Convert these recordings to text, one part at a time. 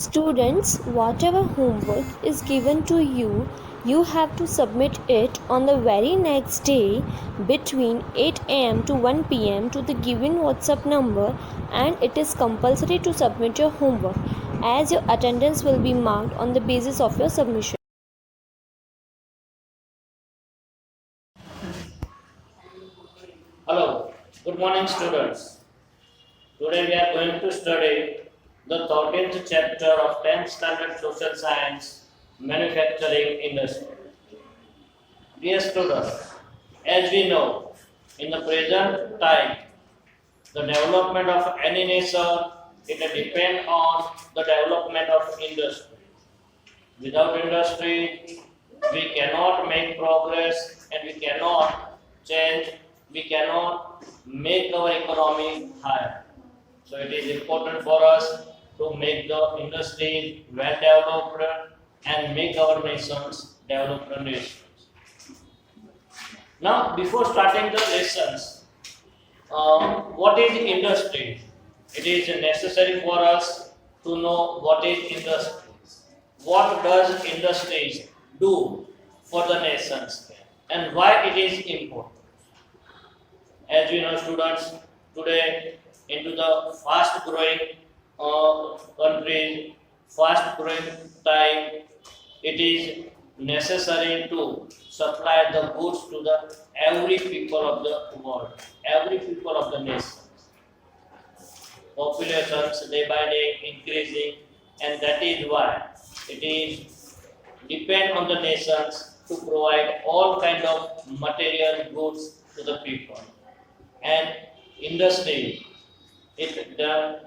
Students, whatever homework is given to you, you have to submit it on the very next day between 8 am to 1 pm to the given WhatsApp number, and it is compulsory to submit your homework as your attendance will be marked on the basis of your submission. Hello, good morning students. Today we are going to study the 13th chapter of 10th standard social science, manufacturing industry. Dear students, as we know, in the present time, the development of any nation, it depends on the development of industry. Without industry, we cannot make progress and we cannot change, we cannot make our economy higher. So it is important for us to make the industry well developed and make our nations developed nations. Now, before starting the lessons, what is industry? It is necessary for us to know what is industry. What does industries do for the nations and why it is important? As we know, students, today into the fast growing country, fast growing time, it is necessary to supply the goods to the every people of the world, every people of the nation. Populations day by day increasing, and that is why it is depend on the nations to provide all kind of material goods to the people, and industry it done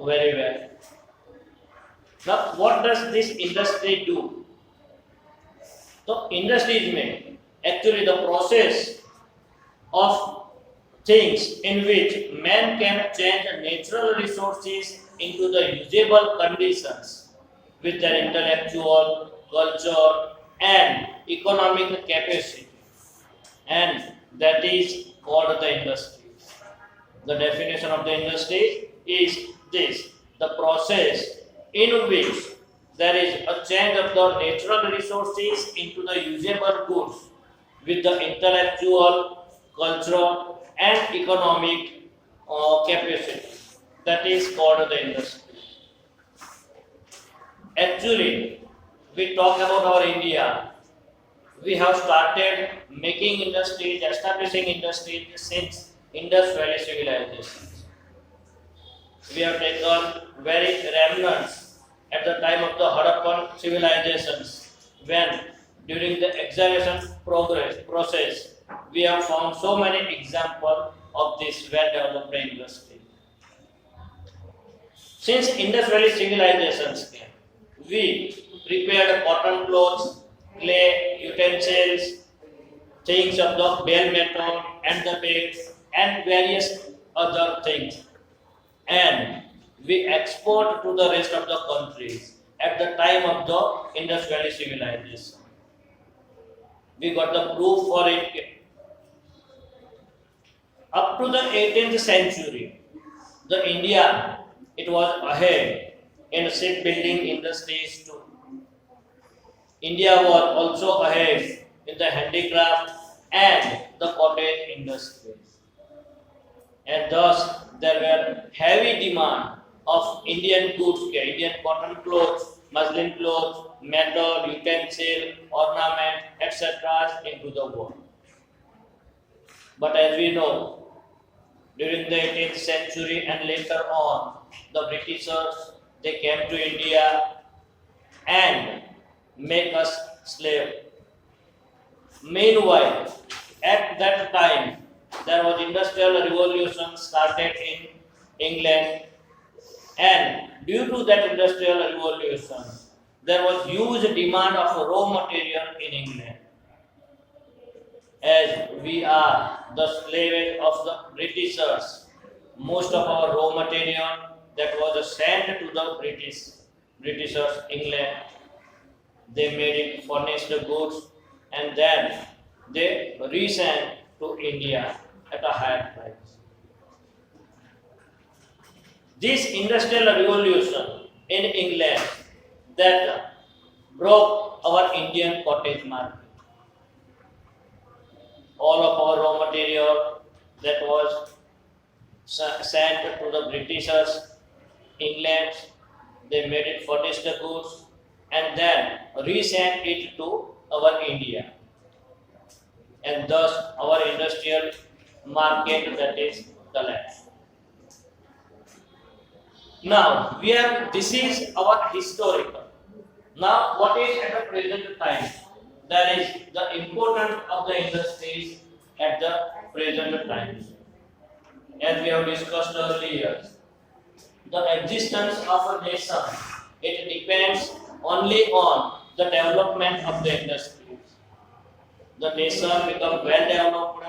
very well. Now, what does this industry do? So, industry is made actually the process of things in which man can change natural resources into the usable conditions with their intellectual, culture, and economic capacity, and that is called the industry. The definition of the industry is this: the process in which there is a change of the natural resources into the usable goods with the intellectual, cultural, and economic capacity. That is called the industry. Actually, we talk about our India. We have started making industries, establishing industries since Indus Valley civilization. We have taken very remnants at the time of the Harappan civilizations, when during the excavation process we have found so many examples of this well-developed industry. Since Indus Valley civilizations came, we prepared cotton clothes, clay utensils, things of the bell metal and the beds, and various other things, and we export to the rest of the countries at the time of the Indus Valley civilization. We got the proof for it. Up to the 18th century, the India it was ahead in shipbuilding industries too. India was also ahead in the handicraft and the cottage industries, and thus there were heavy demand of Indian goods, Indian cotton clothes, muslin clothes, metal, utensil, ornament, etc. into the world. But as we know, during the 18th century and later on, the Britishers they came to India and make us slave. Meanwhile, at that time, there was industrial revolution started in England, and due to that industrial revolution, there was huge demand of raw material in England. As we are the slaves of the Britishers, most of our raw material that was sent to the Britishers England, they made it furnished the goods, and then they resent to India at a higher price. This industrial revolution in England that broke our Indian cottage market. All of our raw material that was sent to the Britishers, England, they made it furnish the goods and then resent it to our India. And thus our industrial market that is collapsed. Now this is our historical. Now what is at the present time? That is the importance of the industries at the present time. As we have discussed earlier, the existence of a nation, it depends only on the development of the industries. The nation becomes well developed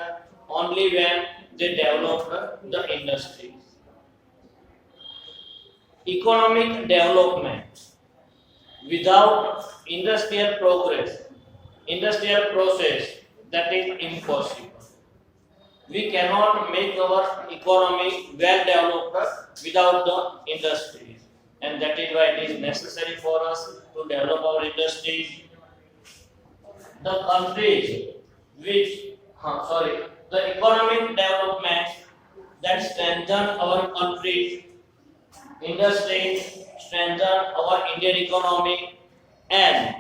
only when they develop the industries. Economic development without industrial progress, industrial process, that is impossible. We cannot make our economy well developed without the industries, and that is why it is necessary for us to develop our industries. The countries the economic development that strengthen our countries, industries, strengthen our Indian economy, and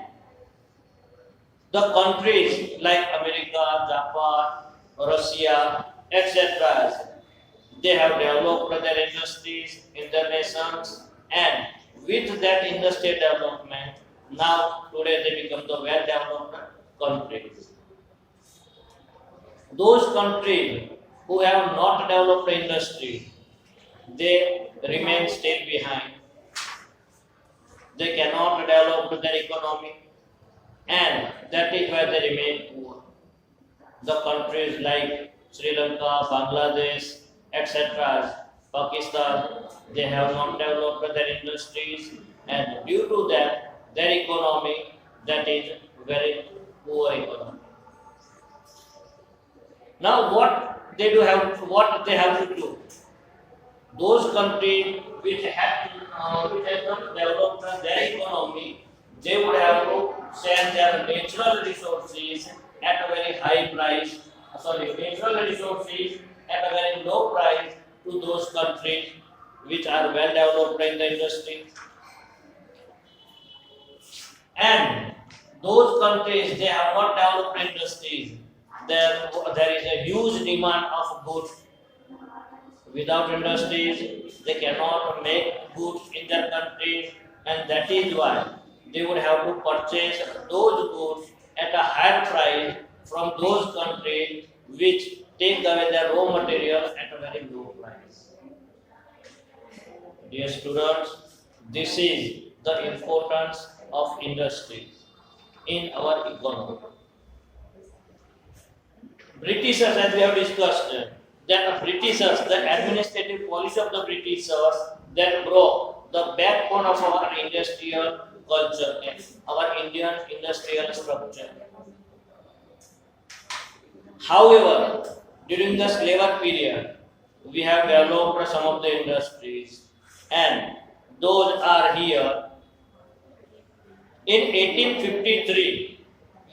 the countries like America, Japan, Russia, etc. They have developed their industries in their nations, and with that industrial development, now today they become the well-developed countries. Those countries who have not developed industry, they remain still behind. They cannot develop their economy, and that is why they remain poor. The countries like Sri Lanka, Bangladesh, etc., Pakistan, they have not developed their industries, and due to that, their economy that is very poor economy. Now, what they have to do? Those countries which have not developed their economy, they would have to sell their natural resources at a very high price. Natural resources at a very low price to those countries which are well developed in the industry. And those countries they have not developed industries. There is a huge demand of goods. Without industries, they cannot make goods in their countries, and that is why they would have to purchase those goods at a higher price from those countries which take away their raw material at a very low price. Dear students, this is the importance of industries in our economy. Britishers, as we have discussed, that the Britishers, the administrative policy of the Britishers, that broke the backbone of our industrial culture, our Indian industrial structure. However, during the slavery period, we have developed some of the industries, and those are here. In 1853,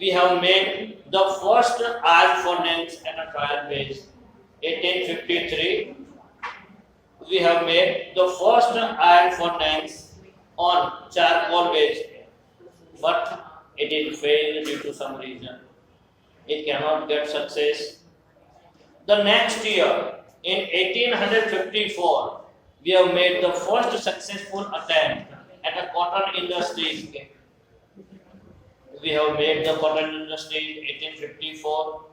we have made the first iron furnace at a trial base. 1853, we have made the first iron furnace on charcoal base, but it is failed due to some reason. It cannot get success. The next year, in 1854, we have made the first successful attempt at a cotton industry. We have made the cotton industry in 1854.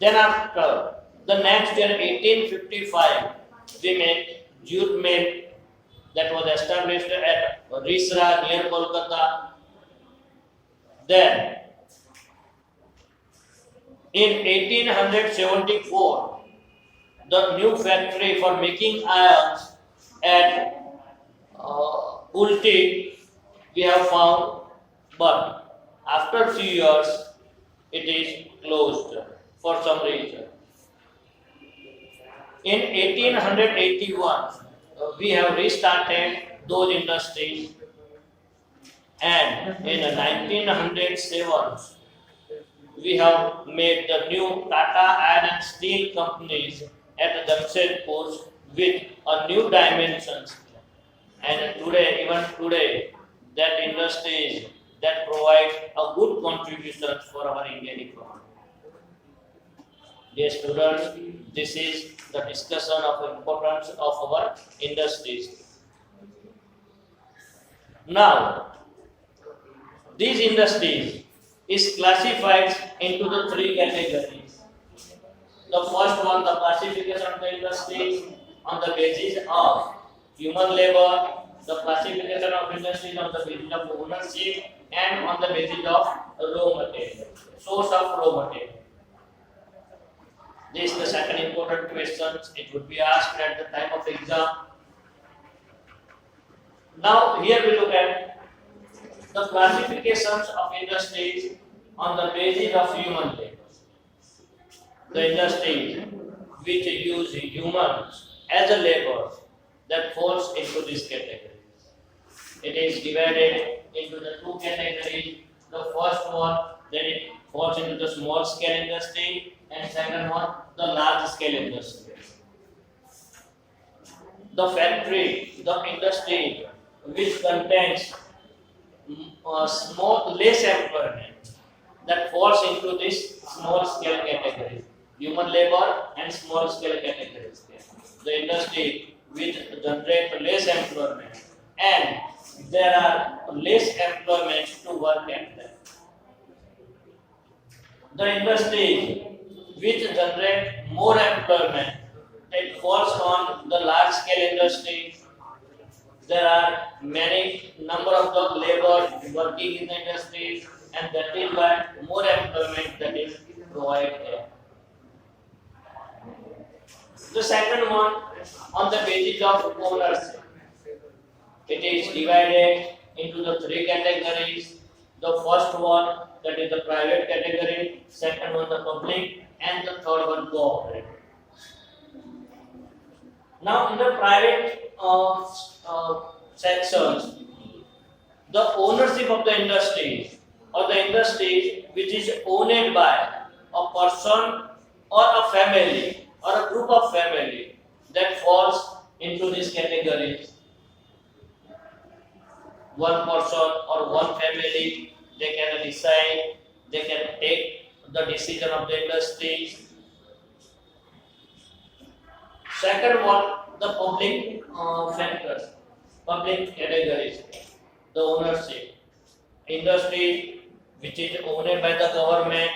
Then after the next year, 1855, we made jute mill that was established at Risra near Kolkata. Then in 1874, the new factory for making irons at Ulti we have found, but after few years it is closed for some reason. In 1881, we have restarted those industries. And in 1907, we have made the new Tata Iron and Steel companies at Jamshedpur with a new dimensions. And today, even today, that industries that provide a good contribution for our Indian economy. Dear students, this is the discussion of importance of our industries. Now, these industries is classified into the three categories. The first one, the classification of the industries on the basis of human labor, the classification of industries on the basis of ownership, and on the basis of raw material, source of raw material. This is the second important question. It would be asked at the time of exam. Now, here we look at the classifications of industries on the basis of human labor. The industries which use humans as a labor that falls into this category. It is divided into the two categories. The first one, then it falls into the small scale industry, and second one, the large scale industry. The factory, the industry which contains small, less employment that falls into this small scale category, human labor and small scale categories. The industry which generate less employment and there are less employment to work at them. The industry which generate more employment, it falls on the large scale industry. There are many number of the labor working in the industries, and that is why more employment that is provided there. The second one, on the basis of ownership. It is divided into the three categories. The first one, that is the private category, second one the public, and the third one cooperative. Now in the private sections, the ownership of the industry or the industry which is owned by a person or a family or a group of family that falls into these categories. One person or one family, they can decide, they can take the decision of the industry. Second one, the public factors, public categories, the ownership. Industry which is owned by the government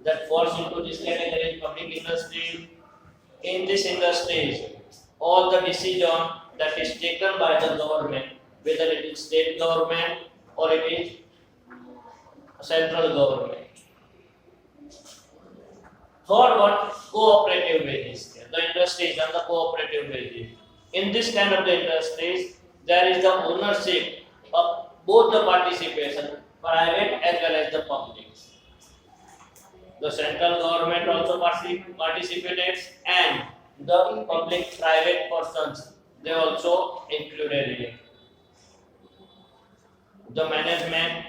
that falls into this category, public industry. In this industry, all the decision that is taken by the government, whether it is state government or it is central government. Third one, cooperative basis. The industries on the cooperative basis. In this kind of the industries, there is the ownership of both the participation, private as well as the public. The central government also participates, and the public private persons, they also included in it. The management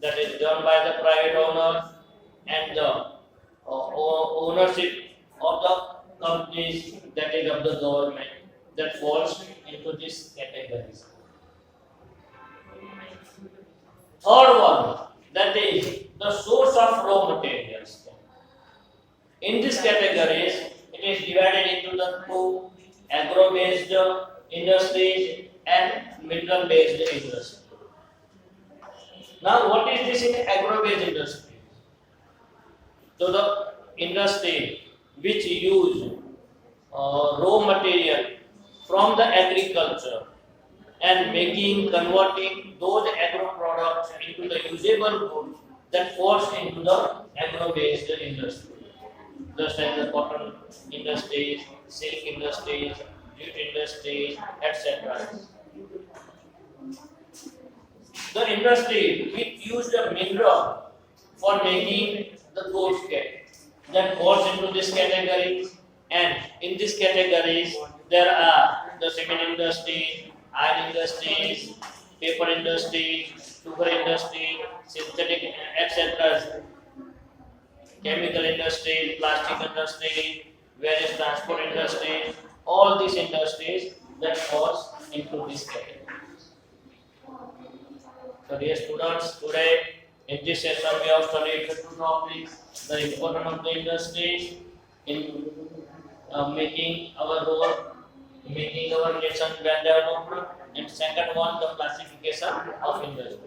that is done by the private owner and the ownership of the companies that is of the government that falls into this categories. Third one, that is the source of raw materials. In these categories, it is divided into the two, agro-based industries and mineral-based industries. Now, what is this in agro-based industry? So, the industry which use raw material from the agriculture and converting those agro products into the usable goods that falls into the agro-based industry. Just like the cotton industries, silk industries, jute industries, etc. The industry which use the mineral for making the goods that falls into this category, and in this categories there are the cement industry, iron industries, paper industry, sugar industry, synthetic, etc. Chemical industry, plastic industry, various transport industries, all these industries that falls into this category. So dear students, today in this session we have studied the two topics, the importance of the industries in making our role, making our nation well developed, and second one, the classification of industry.